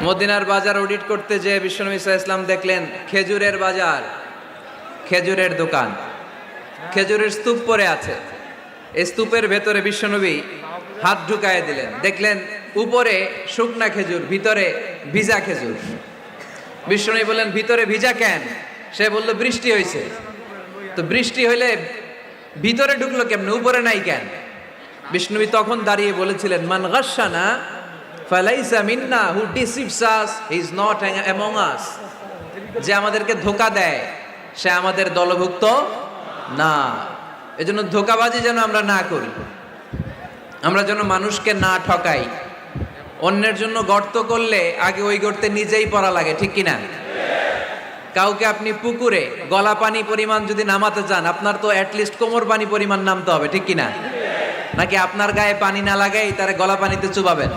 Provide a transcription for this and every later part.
মদিনার বাজার অডিট করতে যে বিশ্বনবী সাল্লাল্লাহু আলাইহি ওয়াসাল্লাম দেখলেন খেজুরের বাজার, খেজুরের দোকান, খেজুরের স্তূপ পড়ে আছে। এই স্তূপের ভেতরে বিশ্বনবী হাত ঢুকায় দিলেন, দেখলেন উপরে শুকনা খেজুর, ভিতরে ভিজা খেজুর। বিশ্বনবী বললেন, ভিতরে ভিজা কেন? সে বলল, বৃষ্টি হয়েছে। তো বৃষ্টি হইলে ভিতরে ঢুকলো কেমনে, উপরে নাই কেন? বিশ্বনবী তখন দাঁড়িয়ে বলেছিলেন, মান গাশশানা ফালাইসা মিন্না, who deceives us he is not among us. যে আমাদেরকে ধোঁকা দেয় সে আমাদের দলভুক্ত না। এজন্য ধোঁকাবাজি যেন আমরা না করি, আমরা যেন মানুষকে না ঠকাই। অন্যের জন্য গর্ত করলে আগে ওই গর্তে নিজেই পড়া লাগে, ঠিক কিনা? কাউকে আপনি পুকুরে গলা পানি পরিমাণ যদি নামাতে চান, আপনার তো অ্যাটলিস্ট কোমর পানি পরিমাণ নামতে হবে, ঠিক কিনা? নাকি আপনার গায়ে পানি না লাগাই তারে গলা পানিতে চুবাবেন?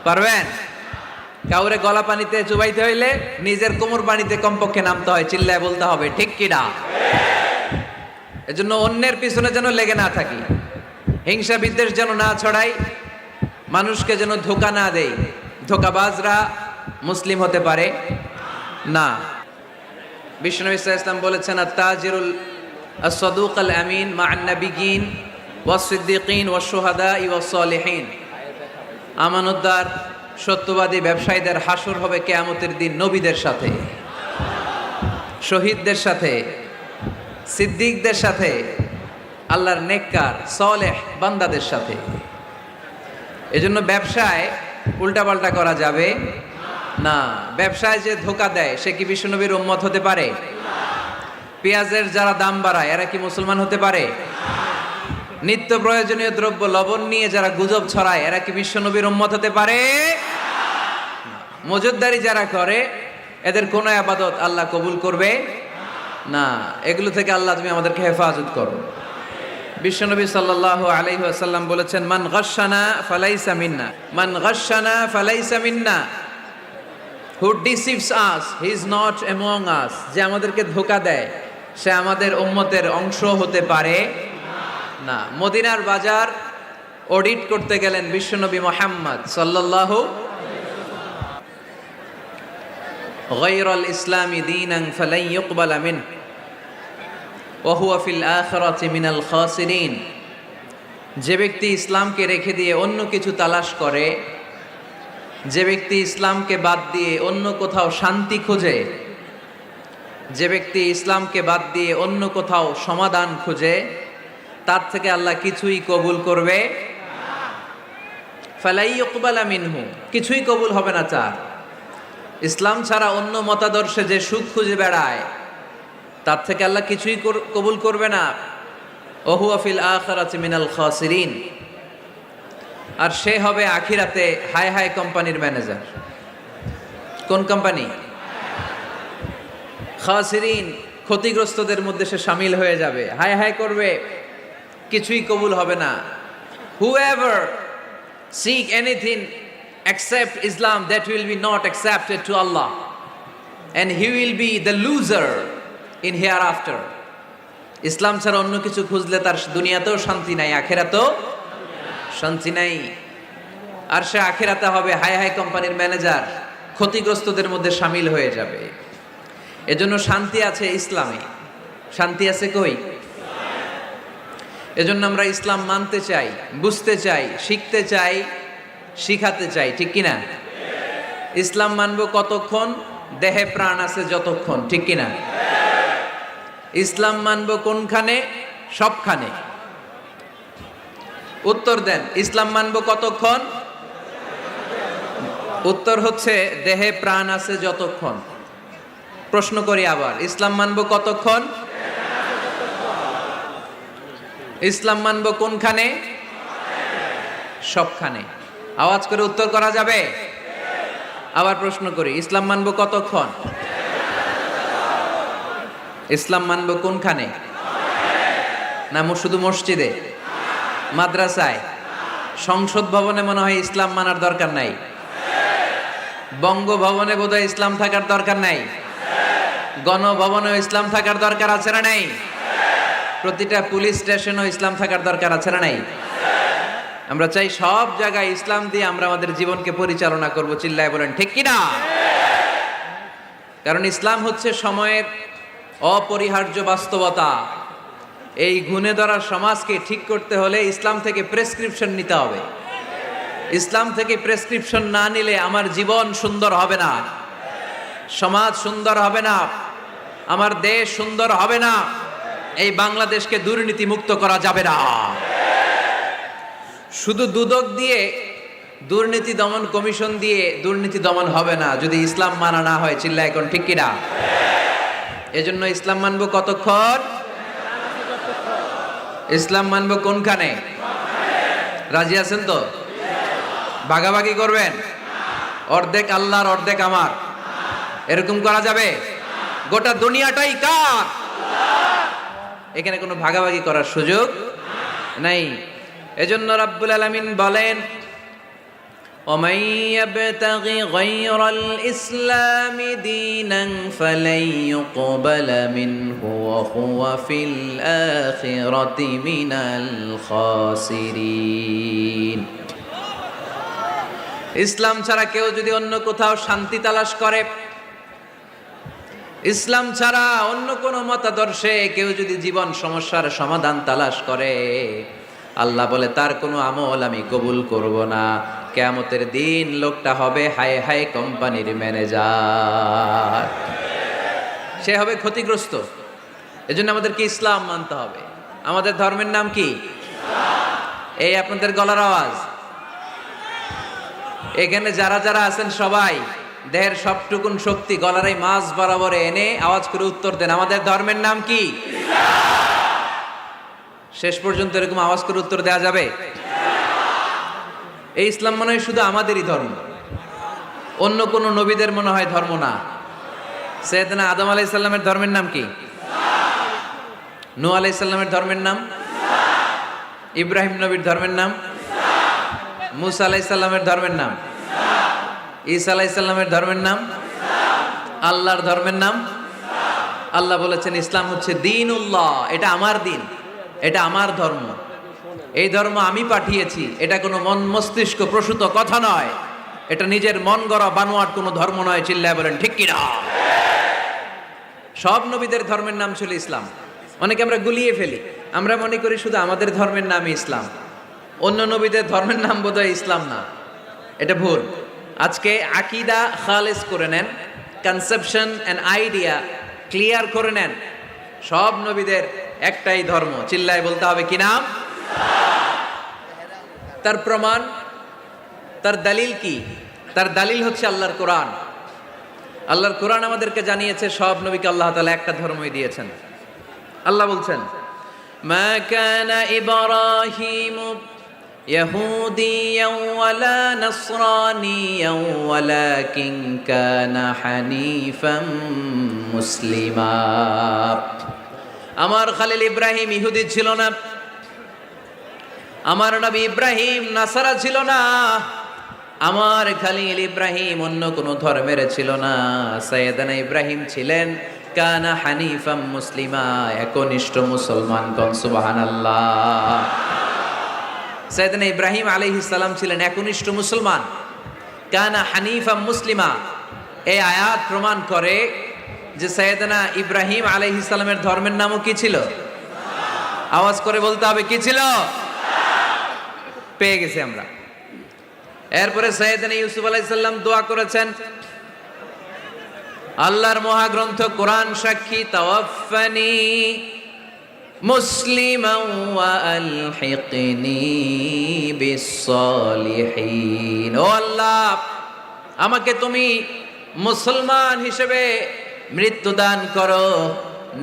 পারবেন? কাউরে গলা পানিতে চুবাইতে হইলে নিজের কোমর পানিতে কমপক্ষে নামতে হয়, চিল্লায় বলতে হবে, ঠিক কিনা? এজন্য অন্যের পিছনে যেন লেগে না থাকি, হিংসা বিদ্বেষ যেন না ছড়াই, মানুষকে যেন ধোঁকা না দেই। ধোঁকাবাজরা মুসলিম হতে পারে না। বিশ্বনবী সাল্লাল্লাহু আলাইহি ওয়াসাল্লাম বলেছেন, আত-তাজিরুল আস-সাদুক আল-আমিন মা'আন নাবিয়্যিন ওয়াস-সিদ্দিকিন ওয়াশ-শুহাদাই ওয়াস-সালিহিন। আমানতদার সত্যবাদী ব্যবসায়ীদের হাসর হবে কিয়ামতের দিন নবীদের সাথে, শহীদদের সাথে, সিদ্দিকদের সাথে, আল্লাহর নেককার সালেহ বান্দাদের সাথে। এজন্য ব্যবসায় উল্টাপাল্টা করা যাবে না। ব্যবসায় যে ধোঁকা দেয় সে কি বিশ্বনবীর উম্মত হতে পারে? পেঁয়াজের যারা দাম বাড়ায় এরা কি মুসলমান হতে পারে? নিত্য প্রয়োজনীয় দ্রব্য লবণ নিয়ে যারা গুজব ছড়ায় এরা কি বিশ্বনবীর উম্মত হতে পারে? মজুদদারি যারা করে এদের কোনো ইবাদত আল্লাহ কবুল করবে না। এগুলো থেকে আল্লাহ তুমি আমাদেরকে হেফাজত করো। বিশ্বনবী সাল্লাল্লাহু আলাইহি ওয়াসাল্লাম বলেছেন, মান গাশশানা ফালাইসা মিন্না, মান গাশশানা ফালাইসা মিন্না, who deceives us he is not among us. যে আমাদেরকে ধোঁকা দেয় সে আমাদের উম্মতের অংশ হতে পারে না। মদিনার বাজার অডিট করতে গেলেন বিশ্বনবী মুহাম্মদ সাল্লাল্লাহু গায়রাল ইসলামি দীনান ফালাই ইউকবালা মিন ওয়া হুয়া ফিল আখিরাতি মিনাল খাসিরিন। যে ব্যক্তি ইসলামকে রেখে দিয়ে অন্য কিছু তালাশ করে, যে ব্যক্তি ইসলামকে বাদ দিয়ে অন্য কোথাও শান্তি খোঁজে, যে ব্যক্তি ইসলামকে বাদ দিয়ে অন্য কোথাও সমাধান খোঁজে, তার থেকে আল্লাহ কিছুই কবুল করবে ফালাই ইউকবালা মিনহু, কিছুই কবুল হবে না। চার ইসলাম ছাড়া অন্য মতাদর্শে যে সুখ খুঁজে বেড়ায় তার থেকে আল্লাহ কিছুই কবুল করবে না। ওয়া হুয়া ফিল আখিরাতি মিনাল খাসিরিন। আর সে হবে আখিরাতে হাই হাই কোম্পানির ম্যানেজার। কোন কোম্পানি? খাসিরিন, ক্ষতিগ্রস্তদের মধ্যে সে শামিল হয়ে যাবে, হাই হাই করবে, কিছুই কবুল হবে না। Whoever seek anything except Islam, that will be not accepted to Allah, and he will be the loser in hereafter. ইসলাম ছাড়া অন্য কিছু খুঁজলে তার দুনিয়াতেও শান্তি নাই, আখিরাতেও শান্তি নাই। আর সে আখিরাতে হবে হাই হাই কোম্পানির ম্যানেজার, ক্ষতিগ্রস্তদের মধ্যে শামিল হয়ে যাবে। এজন্য শান্তি আছে ইসলামে। শান্তি আছে কই? এজন্য আমরা ইসলাম মানতে চাই, বুঝতে চাই, শিখতে চাই, শিখাতে চাই, ঠিক কিনা? ইসলাম মানবো কতক্ষণ? দেহে প্রাণ আছে যতক্ষণ, ঠিক কিনা? ইসলাম মানবো কোনখানে? সবখানে। উত্তর দেন, ইসলাম মানবো কতক্ষণ? উত্তর হচ্ছে দেহে প্রাণ আছে যতক্ষণ। প্রশ্ন করি আবার, ইসলাম মানবো কতক্ষণ? ইসলাম মানবো কোনখানে? সবখানে। আওয়াজ করে উত্তর করা যাবে? আবার প্রশ্ন করি, ইসলাম মানবো কতক্ষণ? ইসলাম মানবো কোনখানে? না শুধু মসজিদে, মাদ্রাসায়, সংসদ ভবনে মনে হয় ইসলাম মানার দরকার নাই। বঙ্গভবনে বোধহয় ইসলাম থাকার দরকার নাই। গণভবনেও ইসলাম থাকার দরকার আছে না নাই? প্রতিটা পুলিশ স্টেশনেও ইসলাম থাকার দরকার আছে না নাই? আমরা চাই সব জায়গায় ইসলাম দিয়ে আমরা আমাদের জীবনকে পরিচালনা করব, চিল্লায় বলেন ঠিক কিনা? কারণ ইসলাম হচ্ছে সময়ের অপরিহার্য বাস্তবতা। এই গুণে ধরা সমাজকে ঠিক করতে হলে ইসলাম থেকে প্রেসক্রিপশন নিতে হবে। ইসলাম থেকে প্রেসক্রিপশন না নিলে আমার জীবন সুন্দর হবে না, সমাজ সুন্দর হবে না, আমার দেশ সুন্দর হবে না, এই বাংলাদেশকে দুর্নীতি মুক্ত করা যাবে না। শুধু দুদক দিয়ে, দুর্নীতি দমন কমিশন দিয়ে দুর্নীতি দমন হবে না যদি ইসলাম মানা না হয়, চিল্লা এখন ঠিক কিনা? এজন্য ইসলাম মানবো কতক্ষণ? ইসলাম মানবো কোনখানে? রাজি আছেন তো? ভাগাভাগি করবেন? অর্ধেক আল্লাহর অর্ধেক আমার, এরকম করা যাবে? গোটা দুনিয়াটাই কার? এখানে কোনো ভাগাভাগি করার সুযোগ নাই। এজন্য রাব্বুল আলামিন বলেন, وَمَن يَبْتَغِ غَيْرَ الْإِسْلَامِ دِينًا فَلَن يُقْبَلَ مِنْهُ وَهُوَ فِي الْآخِرَةِ مِنَ الْخَاسِرِينَ। ইসলাম ছাড়া কেউ যদি অন্য কোথাও শান্তি তালাশ করে, ইসলাম ছাড়া অন্য কোনো মতাদর্শে কেউ যদি জীবন সমস্যার সমাধান তালাশ করে, আল্লাহ বলে তার কোনো আমল আমি কবুল করব না। কিয়ামতের দিন লোকটা হবে হায় হায় কোম্পানির ম্যানেজার, সে হবে ক্ষতিগ্রস্ত। এজন্য আমাদেরকে ইসলাম মানতে হবে। আমাদের ধর্মের নাম কি? এই আপনাদের গলার আওয়াজ, এখানে যারা যারা আছেন সবাই দেহের সবটুকুন শক্তি গলার এই মাঝ বরাবর এনে আওয়াজ করে উত্তর দেন, আমাদের ধর্মের নাম কি? শেষ পর্যন্ত এরকম আওয়াজ করে উত্তর দেওয়া যাবে? এই ইসলাম মনে হয় শুধু আমাদেরই ধর্ম, অন্য কোন নবীদের মনে হয় ধর্ম না। সৈয়দনা আদম আলাইহিস সালামের ধর্মের নাম কি? নূহ আলাইহিস সালামের ধর্মের নাম? ইব্রাহিম নবীর ধর্মের নাম? মুসা আলাইহিস সালামের ধর্মের নাম? ঈসা আলাইহিস সালামের ধর্মের নাম? আল্লাহর ধর্মের নাম? আল্লাহ বলেছেন ইসলাম হচ্ছে দীনুল্লাহ, এটা আমার দিন, এটা আমার ধর্ম, এই ধর্ম আমি পাঠিয়েছি। এটা কোনো মন মস্তিষ্ক প্রসূত কথা নয়, এটা নিজের মন গড়া বানোয়াট কোনো ধর্ম নয়। চিল্লায় বলেন ঠিক কিনা? সব নবীদের ধর্মের নাম ছিল ইসলাম। অনেকে আমরা গুলিয়ে ফেলি, আমরা মনে করি শুধু আমাদের ধর্মের নামই ইসলাম, অন্য নবীদের ধর্মের নাম বোধহয় ইসলাম না। এটা ভুল। আজকে আকীদা খালেস করে নেন, কনসেপশন এন্ড আইডিয়া ক্লিয়ার করে নেন। সব নবীদের একটাই ধর্ম, চিল্লায় বলতে হবে কি নাম? তার প্রমাণ, তার দলিল কি? তার দলিল হচ্ছে আল্লাহর কোরআন। আল্লাহর কোরআন আমাদেরকে জানিয়েছে সব নবীকে আল্লাহ তাআলা একটা ধর্মই দিয়েছেন। আল্লাহ বলছেন, মা কানা ইব্রাহিমু ইয়াহুদিয়ান ওয়ালা নাসরানিয়ান ওয়ালাকিন কানা হানিফাম মুসলিমা। আমার খলিল ইব্রাহিম ইহুদি ছিল না, আমার নবী ইব্রাহিম নাসারা ছিল না, আমার খলিল ইব্রাহিম অন্য কোন ধর্মের ছিল না। সাইয়েদনা ইব্রাহিম ছিলেন কানা হানিফাম মুসলিমা, একনিষ্ঠ মুসলমান। কোন সুবহানাল্লাহ। সাইয়েদনা ইব্রাহিম আলাইহিস সালাম ছিলেন একনিষ্ঠ মুসলমান। কানা হানিফাম মুসলিমা, এই আয়াত প্রমাণ করে যে সাইয়েদনা ইব্রাহিম আলাইহিস সালামের ধর্মের নামও কি ছিল? আওয়াজ করে বলতে হবে কি ছিল? পেয়ে গেছি আমরা। এরপরে সাইয়েদনা ইউসুফ আলাইহিস সালাম দোয়া করেছেন, আল্লাহর মহাগ্রন্থ কোরআন সাক্ষী, তাওয়াফফানি মুসলিমান ওয়া আলহিকনি বিস-সালিহিন। ও আল্লাহ, আমাকে তুমি মুসলমান হিসেবে মৃত্যু দান করো,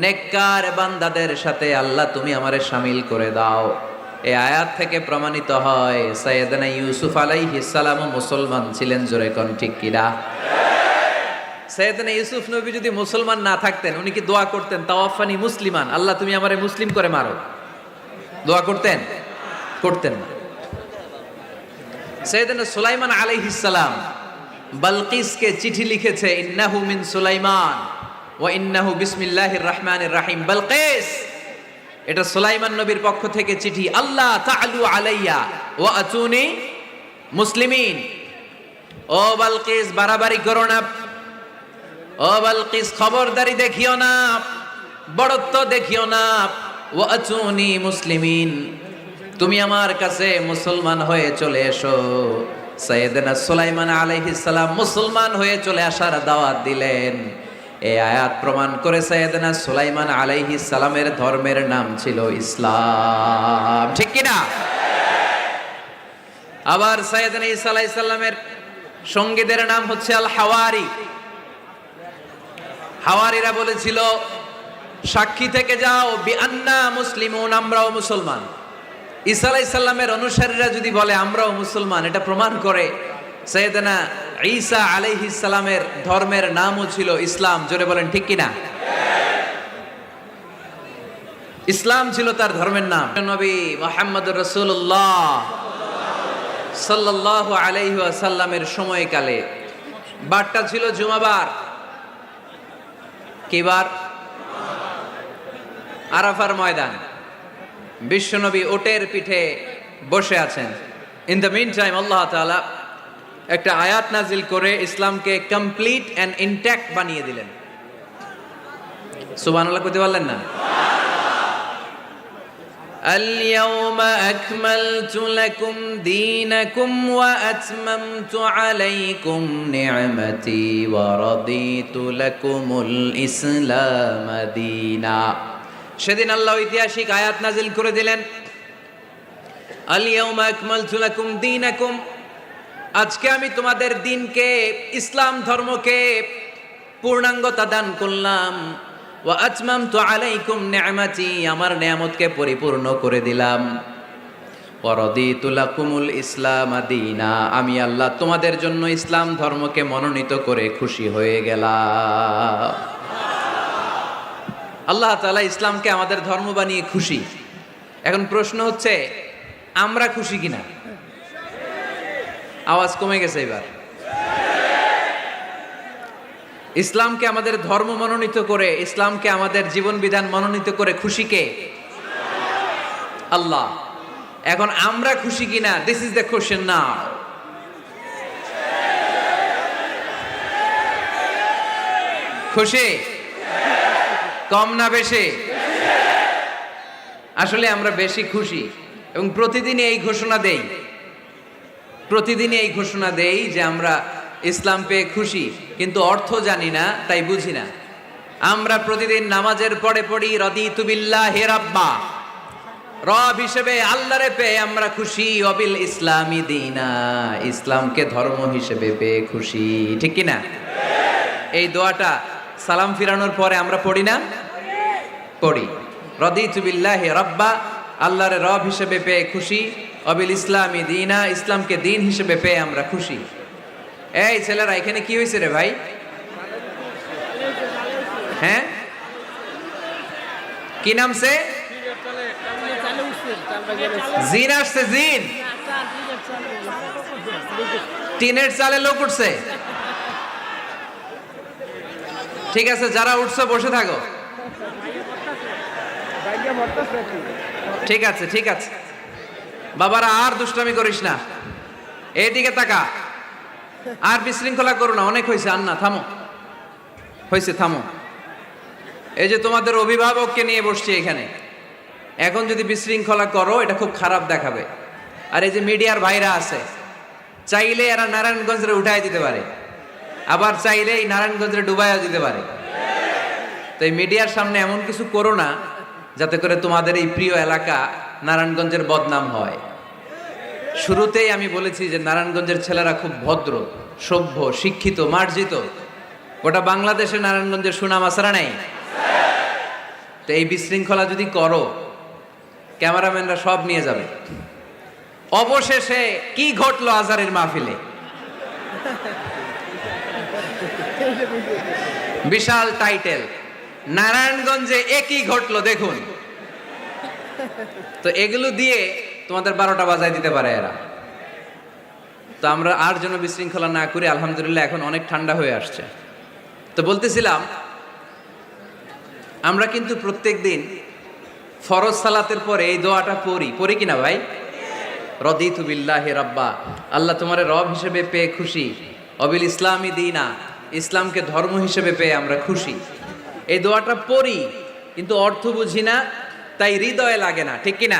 নেককার বান্দাদের সাথে আল্লাহ তুমি আমারে শামিল করে দাও। এই আয়াত থেকে প্রমাণিত হয় সাইয়েদনা ইউসুফ আলাইহিস সালাম মুসলমান ছিলেন। জোরে কোন ঠিক কিনা? সাইয়েদনা ইউসুফ নবী যদি মুসলমান না থাকতেন, উনি কি দোয়া করতেন তাওয়াফানি মুসলিমান, আল্লাহ তুমি আমারে মুসলিম করে মারো? দোয়া করতেন? করতেন না। সাইয়েদনা সুলাইমান আলাইহিস সালাম বালকিসকে চিঠি লিখেছে, ইন্নাহু মিন সুলাইমান ওয়া ইন্নাহু বিসমিল্লাহির রহমানির রহিম। বালকিস, এটা সুলাইমান নবীর পক্ষ থেকে চিঠি, আল্লাহ তাআলু আলাইয়া ওয়া আতুনি মুসলিমিন। ও বালকিস, বাড়াবাড়ি করো না। ও বালকিস, খবরদারি দেখিও না, বড়ত্ব দেখিও না। ওয়া আতুনি মুসলিমিন, তুমি আমার কাছে মুসলমান হয়ে চলে এসো। সাইয়েদনা সুলাইমান আলাইহিস সালাম মুসলমান হয়ে চলে আসার দাওয়াত দিলেন। এই আয়াত প্রমাণ করে সাইয়েদনা সুলাইমান আলাইহিস সালামের ধর্মের নাম ছিল ইসলাম, ঠিক কি না? আবার সাইয়েদনা ঈসা আলাইহিস সালামের সঙ্গীদের নাম হচ্ছে আল হাওয়ারি। হাওয়ারিরা বলেছিল, সাক্ষী থেকে যাও বিআন্না মুসলিমুন, আমরাও মুসলমান। ঈসা আলাইহিস সালামের অনুসারীরা যদি বলে আমরাও মুসলমান, এটা প্রমাণ করে সাইয়েদনা ঈসা আলাইহিস সালামের ধর্মের নামও ছিল ইসলাম। জোরে বলেন ঠিক কি না? ইসলাম ছিল তার ধর্মের নাম। নবী মুহাম্মদুর রাসূলুল্লাহ সাল্লাল্লাহু আলাইহি ওয়াসাল্লামের সময়কালে বারটা ছিল জুমাবার। কি বার? আরাফার ময়দান। বিশ্বনবী ওটের পিঠে বসে আছেন। ইন দ্য মিন টাইম আল্লাহ তাআলা একটা আয়াত নাজিল করে ইসলামকে কমপ্লিট এন্ড ইনট্যাক্ট বানিয়ে দিলেন। সুবহানাল্লাহ কইতে পারলেন না? اليوم أكملت لكم دينكم وأتممت عليكم نعمتي ورضيت لكم الإسلام دينا। সেদিন আল্লাহ ঐতিহাসিক আয়াত নাজিল করে দিলেন, اليوم أكملت لكم دينكم, আজকে আমি তোমাদের দিনকে, ইসলাম ধর্মকে পূর্ণাঙ্গতা দান করলাম। ওয়া আতমামতু আলাইকুম নি'মাতি, আমার নিয়ামতকে পরিপূর্ণ করে দিলাম। ওয়া রাদিতু লাকুমুল ইসলাম দীনা, আমি আল্লাহ তোমাদের জন্য ইসলাম ধর্মকে মনোনীত করে খুশি হয়ে গেলাম। আল্লাহ তাআলা ইসলামকে আমাদের ধর্ম বানিয়ে খুশি। এখন প্রশ্ন হচ্ছে, আমরা খুশি কিনা? আওয়াজ কমে গেছে এবার। ইসলামকে আমাদের ধর্ম মনোনীত করে, ইসলামকে আমাদের জীবন বিধান মনোনীত করে খুশি কে? আল্লাহ। এখন আমরা খুশি কিনা? দিস ইজ দ্য কোশ্চেন নাও। খুশি? কম না বেশি? আসলে আমরা বেশি খুশি এবং প্রতিদিনই এই ঘোষণা দেই, প্রতিদিনই এই ঘোষণা দেই যে আমরা ইসলাম পেয়ে খুশি, কিন্তু অর্থ জানি না, তাই বুঝি না। আমরা প্রতিদিন নামাজের পরে পড়ি রাদিতু বিল্লাহি রাব্বা, রব হিসেবে আল্লাহরে পেয়ে আমরা খুশি। ওয়াবিল ইসলামি দীনা, ইসলামকে ধর্ম হিসেবে পেয়ে খুশি, ঠিক কি না? এই দোয়াটা সালাম ফিরানোর পরে আমরা পড়ি না? পড়ি। রাদিতু বিল্লাহি রাব্বা, আল্লাহরে রব হিসেবে পেয়ে খুশি। ওয়াবিল ইসলামি দীনা, ইসলামকে দিন হিসেবে পেয়ে আমরা খুশি। এই ছেলেরা, এখানে কি হয়েছে রে ভাই? হ্যাঁ, কি নামছে? জিন আসছে, জিন। টিনের চালে লোক উঠছে। ঠিক আছে, যারা উঠছে বসে থাকো। ঠিক আছে, ঠিক আছে বাবারা, আর দুষ্টামি করিস না, এইদিকে তাকা। আর বিশৃঙ্খলা করো না, অনেক হয়েছে। আন্না থামো, হয়েছে, থামো। এই যে তোমাদের অভিভাবককে নিয়ে বসছি এখানে, এখন যদি বিশৃঙ্খলা করো এটা খুব খারাপ দেখাবে। আর এই যে মিডিয়ার ভাইরা আছে, চাইলে এরা নারায়ণগঞ্জে উঠাই দিতে পারে, আবার চাইলে এই নারায়ণগঞ্জে ডুবাইয়া দিতে পারে। তো এই মিডিয়ার সামনে এমন কিছু করো না যাতে করে তোমাদের এই প্রিয় এলাকা নারায়ণগঞ্জের বদনাম হয়। শুরুতেই আমি বলেছি যে নারায়ণগঞ্জের ছেলেরা খুব ভদ্র, সভ্য, শিক্ষিত, মার্জিত। গোটা বাংলাদেশে নারায়ণগঞ্জের সুনাম আসারা নেই। তো এই বিশৃঙ্খলা যদি করো, ক্যামেরাম্যানরা সব নিয়ে যাবে। অবশেষে কি ঘটলো আজহারের মাহফিলে? বিশাল টাইটেল, নারায়ণগঞ্জে একই ঘটলো দেখুন। তো এগুলো দিয়ে তোমাদের 12টা বাজায় দিতে পারে এরা। তো আমরা আর যেন বিশৃঙ্খলা না করি। আলহামদুলিল্লাহ এখন অনেক ঠান্ডা হয়ে আসছে। তো বলতেছিলাম, আমরা কিন্তু প্রত্যেক দিন ফরজ সালাতের পরে এই দোয়াটা পড়ি কিনা ভাই? রদিতু বিল্লাহি রাব্বা, আল্লাহ তোমারে রব হিসেবে পেয়ে খুশি, অবিল ইসলামী দীনা, ইসলামকে ধর্ম হিসেবে পেয়ে আমরা খুশি। এই দোয়াটা পড়ি কিন্তু অর্থ বুঝি না, তাই হৃদয়ে লাগে না, ঠিক কিনা?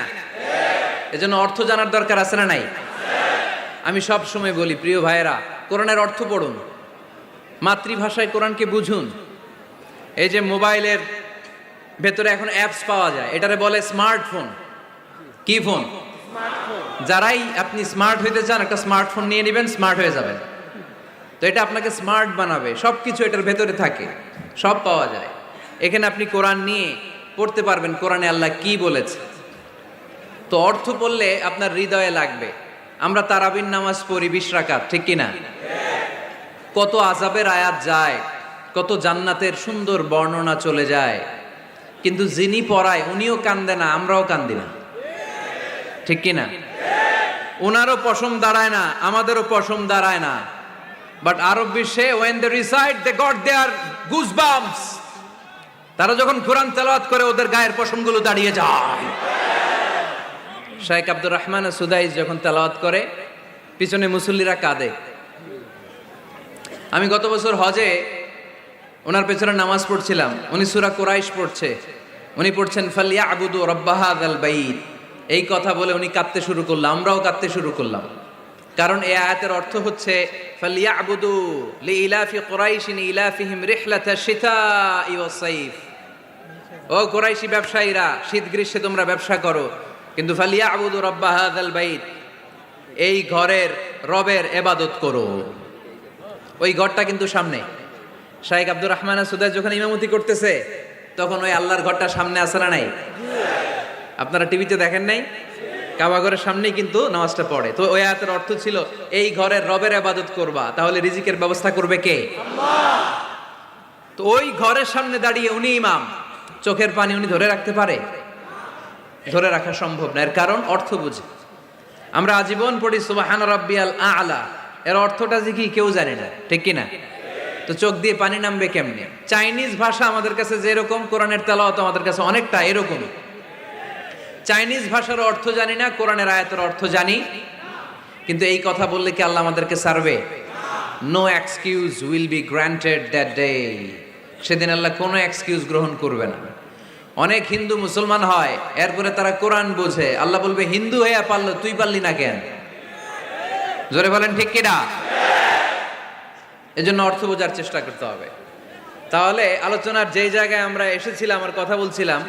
এজন্য অর্থ জানার দরকার আছে না নাই? আমি সব সময় বলি প্রিয় ভাইয়েরা, কোরআনের অর্থ পড়ুন, মাতৃভাষায় কোরআনকে বুঝুন। এই যে মোবাইলের ভেতরে এখন অ্যাপস পাওয়া যায়, এটারে বলে স্মার্টফোন। কি ফোন? যারাই আপনি স্মার্ট হইতে চান, একটা স্মার্টফোন নিয়ে নেবেন, স্মার্ট হয়ে যাবেন। তো এটা আপনাকে স্মার্ট বানাবে, সব কিছু এটার ভেতরে থাকে, সব পাওয়া যায়। এখানে আপনি কোরআন নিয়ে পড়তে পারবেন, কোরআনে আল্লাহ কি বলেছে। তো অর্থ পড়লে আপনার হৃদয়ে লাগবে। আমরা তারাবির নামাজ পড়ি 20 রাকাত, ঠিক কিনা? কত আযাবের আয়াত যায়, কত জান্নাতের সুন্দর বর্ণনা চলে যায়, কিন্তু যিনি পড়ায় উনিও কান্দে না, আমরাও কান্দি না, ঠিক কিনা? ওনারও পশম দাঁড়ায় না, আমাদেরও পশম দাঁড়ায় না। বাট আরব বিশ্বে when they recite they got their goosebumps, তারা যখন কোরআন তেলাওয়াত করে ওদের গায়ের পশমগুলো দাঁড়িয়ে যায়। শাইখ আব্দুর রহমান সুদাইস যখন তেলাওয়াত করে পিছনে মুসল্লিরা কাঁদে। আমি গত বছর হজে ওনার পেছনে নামাজ পড়ছিলাম, উনি সূরা কুরাইশ পড়ছে, উনি পড়ছেন ফালিয়াবুদু রাব্বা হাযাল বাইত। এই কথা বলে উনি কাঁদতে শুরু করলো, আমরাও কাঁদতে শুরু করলাম। কারণ এই আয়াতের অর্থ হচ্ছে ফালিয়াবুদু লিইলাফি কুরাইশিন ইলাফিহিম রিহলাতাশ শিতাই ওয়াস সাইফ। ও কুরাইশি ব্যবসায়ীরা, শীত গ্রীষ্মে তোমরা ব্যবসা করো, কিন্তু ফালিয়াবুদু রাব্বা হাযাল বাইত, এই ঘরের রবের ইবাদত করো। ওই ঘরটা কিন্তু সামনে। শাইখ আব্দুর রহমান সুদাইস যখন ইমামতি করতেছে তখন ওই আল্লাহর ঘরটা সামনে আছে না নাই? আপনারা টিভিতে দেখেন নাই? কাবা ঘরের সামনেই কিন্তু নামাজটা পড়ে। তো ওই আয়াতের অর্থ ছিল এই ঘরের রবের ইবাদত করবা, তাহলে রিজিকের ব্যবস্থা করবে কে? আল্লাহ। তো ওই ঘরের সামনে দাঁড়িয়ে উনি ইমাম, চোখের পানি উনি ধরে রাখতে পারে? ধরে রাখা সম্ভব না। এর কারণ অর্থ বুঝে। আমরা আজীবন পড়ি সুবহান রাব্বিয়াল আ'লা, এর অর্থটা যে কি কেউ জানে না, ঠিক কিনা? তো চোখ দিয়ে পানি নামবে কেমনে? চাইনিজ ভাষা আমাদের কাছে যেরকম, কোরআনের তেলাওয়াত আমাদের কাছে অনেকটা এরকম। চাইনিজ ভাষার অর্থ জানি না, কোরআনের আয়াতের অর্থ জানি, কিন্তু এই কথা বললে কি আল্লাহ আমাদেরকে ছাড়বে? No excuse will be granted that day. সেদিন আল্লাহ কোনো এক্সকিউজ গ্রহণ করবে না। অনেক হিন্দু মুসলমান হয়, এরপরে তারা কোরআন বোঝে, আল্লাহ বলবে হিন্দু হয়ে পারলো, তুই পারলি না কেন? জোরে বলেন ঠিক কিনা? এজন্য অর্থ বোঝার চেষ্টা করতে হবে। তাহলে আলোচনার যেই জায়গায় আমরা এসেছিলাম, আমার কথা বলছিলাম,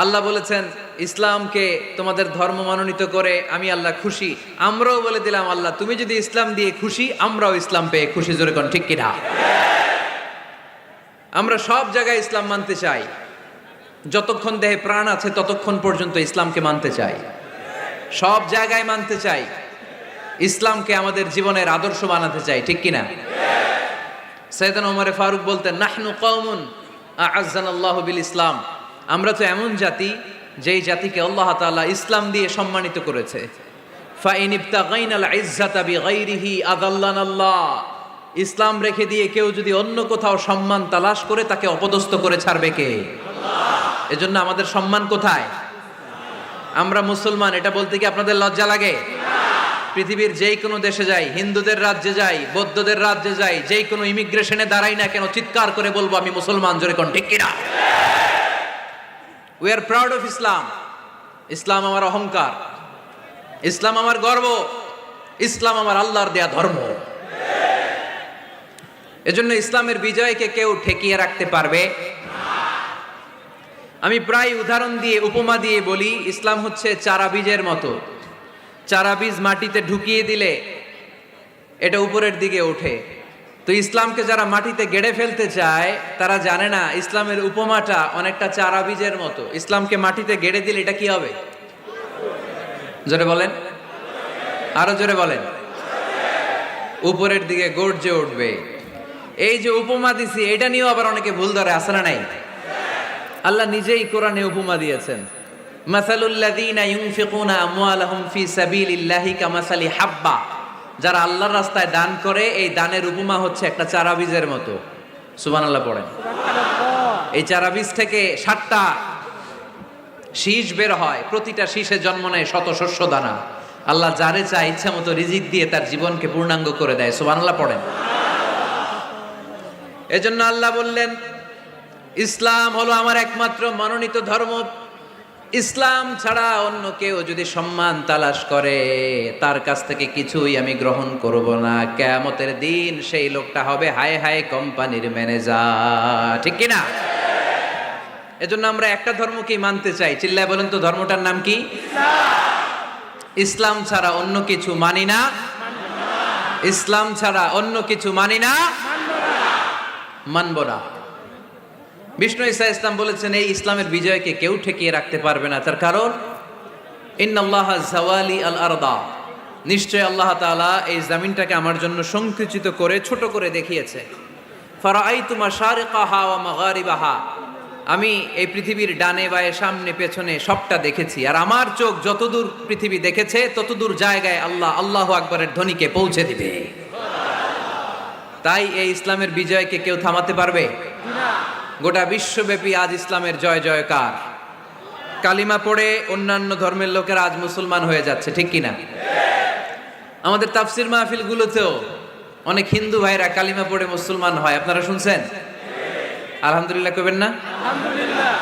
আল্লাহ বলেছেন ইসলামকে তোমাদের ধর্ম মনোনীত করে আমি আল্লাহ খুশি। আমরাও বলে দিলাম আল্লাহ তুমি যদি ইসলাম দিয়ে খুশি, আমরাও ইসলাম পেয়ে খুশি। জোরে কোন ঠিক কিনা? আমরা সব জায়গায় ইসলাম মানতে চাই, যতক্ষণ দেহে প্রাণ আছে ততক্ষণ পর্যন্ত ইসলামকে মানতে চাই, সব জায়গায় মানতে চাই, ইসলামকে আমাদের জীবনের আদর্শ বানাতে চাই, ঠিক কিনা? সাইয়েদনা ওমর ফারুক বলতেন নাহনু কওমুন আ'আজ্জানাল্লাহু বিল ইসলাম, আমরা তো এমন জাতি যেই জাতিকে আল্লাহ তাআলা ইসলাম দিয়ে সম্মানিত করেছে। ফাইন ইবতাগাইনাল ইজ্জাতা বিগাইরিহি আযাল্লানাল্লাহ, ইসলাম রেখে দিয়ে কেউ যদি অন্য কোথাও সম্মান তালাশ করে তাকে অপদস্থ করে ছাড়বে কে? আল্লাহ। এজন্য আমাদের সম্মান কোথায়? আমরা মুসলমান, এটা বলতে কি আপনাদের লজ্জা লাগে? পৃথিবীর যেই কোনো দেশে যাই, হিন্দুদের রাজ্যে যাই, বৌদ্ধদের রাজ্যে যাই, যেই কোনো ইমিগ্রেশনে দাঁড়াই না কেন, চিৎকার করে বলবো আমি মুসলমান। জোরে কোন ঠিক কিনা? We are proud of Islam. ইসলাম আমার অহংকার, ইসলাম আমার গর্ব, ইসলাম আমার আল্লাহর দেয়া ধর্ম। এজন্য ইসলামের বিজয়কে কেউ ঠেকিয়ে রাখতে পারবে না। আমি প্রায় উদাহরণ দিয়ে, উপমা দিয়ে বলি, ইসলাম হচ্ছে চারা বীজের মতো। চারা বীজ মাটিতে ঢুকিয়ে দিলে এটা উপরের দিকে ওঠে। তো ইসলামকে যারা মাটিতে গেড়ে ফেলতে চায় তারা জানে না ইসলামের উপমাটা অনেকটা চারা বীজের মতো। ইসলামকে মাটিতে গেড়ে দিলে এটা কি হবে? জোরে বলেন, আরো জোরে বলেন। উপরের দিকে গর্জে উঠবে। এই যে উপমা দিছি, এটা নিয়েও আবার অনেকে ভুল ধরে, আছে না নাই? আল্লাহ নিজেই কোরআনে উপমা দিয়েছেন। মাসালুল্লাযীনা ইউনফিকুনা আমওয়ালাহুম ফি সাবিলিল্লাহি কামাসালি হাব্বা, যারা আল্লাহর রাস্তায় দান করে এই দানের উপমা হচ্ছে একটা চারা বীজের মতো। সুবহানাল্লাহ পড়েন। এই চারা বীজ থেকে শীষ বের হয়, প্রতিটা শীষে জন্ম নেয় শত শস্য দানা। আল্লাহ যারে চায় ইচ্ছা মতো রিজিক দিয়ে তার জীবনকে পূর্ণাঙ্গ করে দেয়। সুবহানাল্লাহ পড়েন। এজন্য আল্লাহ বললেন, ইসলাম হলো আমার একমাত্র মনোনীত ধর্ম। ইসলাম ছাড়া অন্য কেউ যদি সম্মান তালাশ করে তার কাছ থেকে কিছুই আমি গ্রহণ করব না। কিয়ামতের দিন সেই লোকটা হবে হায় হায় কোম্পানির ম্যানেজার, ঠিক কি না? এজন্য আমরা একটা ধর্মকেই মানতে চাই। চিল্লায় বলেন তো, ধর্মটার নাম কি? ইসলাম ছাড়া অন্য কিছু মানি না। ইসলাম ছাড়া অন্য কিছু মানি না, মানব না। বিষ্ণু ঈসা ইসলাম বলেছেন, এই ইসলামের বিজয়কে কেউ ঠেকিয়ে রাখতে পারবে না। তার কারণ, ইন্নাল্লাহা যাওয়ালি আল আরদা, নিশ্চয় আল্লাহ তাআলা এই জমিনটাকে আমার জন্য সংকুচিত করে ছোট করে দেখিয়েছে। ফারাআইতু মাশারিকাহা ওয়া মাগারিবাহা, আমি এই পৃথিবীর ডানে বায়ে সামনে পেছনে সবটা দেখেছি। আর আমার চোখ যতদূর পৃথিবী দেখেছে ততদূর জায়গায় আল্লাহ আল্লাহু আকবারের ধ্বনিকে পৌঁছে দিবে। তাই এই ইসলামের বিজয়কে কেউ থামাতে পারবে না। গোটা বিশ্বব্যাপী আজ ইসলামের জয় জয়কার। কালিমা পড়ে অন্যান্য ধর্মের লোকেরা আজ মুসলমান হয়ে যাচ্ছে, ঠিক কিনা? আমাদের তাফসির মাহফিলগুলোতেও অনেক হিন্দু ভাইরা কালিমা পড়ে মুসলমান হয়, আপনারা শুনছেন? আলহামদুলিল্লাহ কইবেন না? আলহামদুলিল্লাহ।